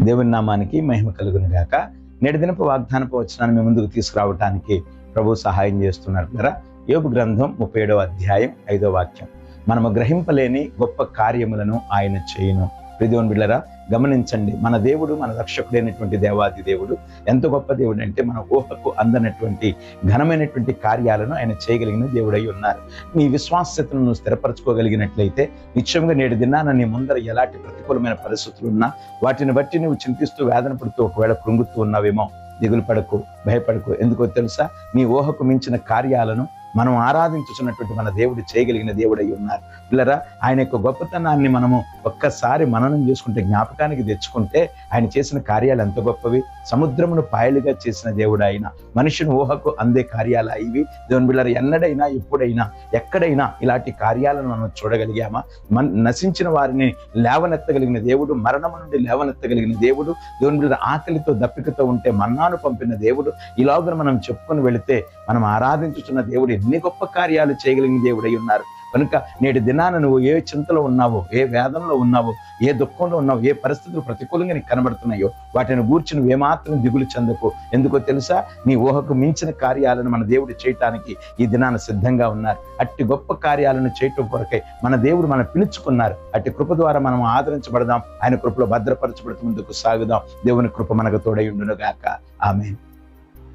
దేవుని నామానికి మహిమ కలుగును గాక. నేటి దినపు వాగ్దానపు వచనాన్ని మీ ముందుకు తీసుకురావటానికి ప్రభు సహాయం చేస్తున్నారు కదా. యోబు గ్రంథం 37వ అధ్యాయం 5వ వాక్యం. మనము గ్రహింపలేని గొప్ప కార్యములను ఆయన చేయును. దేవుని బిడ్డలారా, గమనించండి, మన దేవుడు, మన రక్షకుడైనటువంటి దేవాది దేవుడు ఎంత గొప్ప దేవుడు అంటే మన ఊహకు అందనటువంటి ఘనమైనటువంటి కార్యాలను ఆయన చేయగలిగిన దేవుడై ఉన్నారు. నీ విశ్వాసతను నువ్వు స్థిరపరచుకోగలిగినట్లయితే నిశ్చయంగా నేటి దినాన నీ ముందర ఎలాంటి ప్రతికూలమైన పరిస్థితులు ఉన్నా వాటిని బట్టి నువ్వు చింతిస్తూ వేదన పడుతూ ఒకవేళ కృంగుతూ ఉన్నావేమో, దిగులు పడకు, భయపడకు. ఎందుకో తెలుసా? నీ ఊహకు మించిన కార్యాలను మనం ఆరాధించుతున్నటువంటి మన దేవుడు చేయగలిగిన దేవుడై ఉన్నారు. పిల్లరా, ఆయన యొక్క గొప్పతనాన్ని మనము ఒక్కసారి మననం చేసుకుంటే, జ్ఞాపకానికి తెచ్చుకుంటే ఆయన చేసిన కార్యాలు ఎంత గొప్పవి. సముద్రమును పాయలుగా చేసిన దేవుడు ఆయన. మనుషుని ఊహకు అందే కార్యాలు ఇవి. దేవుని బిడ్డలారా, ఎన్నడైనా ఎప్పుడైనా ఎక్కడైనా ఇలాంటి కార్యాలను మనం చూడగలిగామా? నశించిన వారిని లేవనెత్తగలిగిన దేవుడు, మరణము నుండి లేవనెత్తగలిగిన దేవుడు, దేవుని బిడ్డలారా, ఆకలితో దప్పికతో ఉంటే మన్నాను పంపిన దేవుడు, ఇలాగ మనం చెప్పుకొని వెళితే మనం ఆరాధించుతున్న దేవుడు ఎన్ని గొప్ప కార్యాలు చేయగలిగిన దేవుడై ఉన్నారు. కనుక నేటి దినాన నువ్వు ఏ చింతలో ఉన్నావో, ఏ వేదనలో ఉన్నావో, ఏ దుఃఖంలో ఉన్నావో, ఏ పరిస్థితులు ప్రతికూలంగా నీకు కనబడుతున్నాయో వాటిని గూర్చి నువ్వు ఏమాత్రం దిగులు చెందకు. ఎందుకో తెలుసా? నీ ఊహకు మించిన కార్యాలను మన దేవుడు చేయటానికి ఈ దినాన సిద్ధంగా ఉన్నారు. అట్టి గొప్ప కార్యాలను చేయటం కొరకై మన దేవుడు మనం పిలుచుకున్నారు. అట్టి కృప ద్వారా మనం ఆదరించబడదాం. ఆయన కృపలో భద్రపరచబడుతూ ముందుకు సాగుదాం. దేవుని కృప మనకు తోడై ఉండును గాక. ఆమేన్.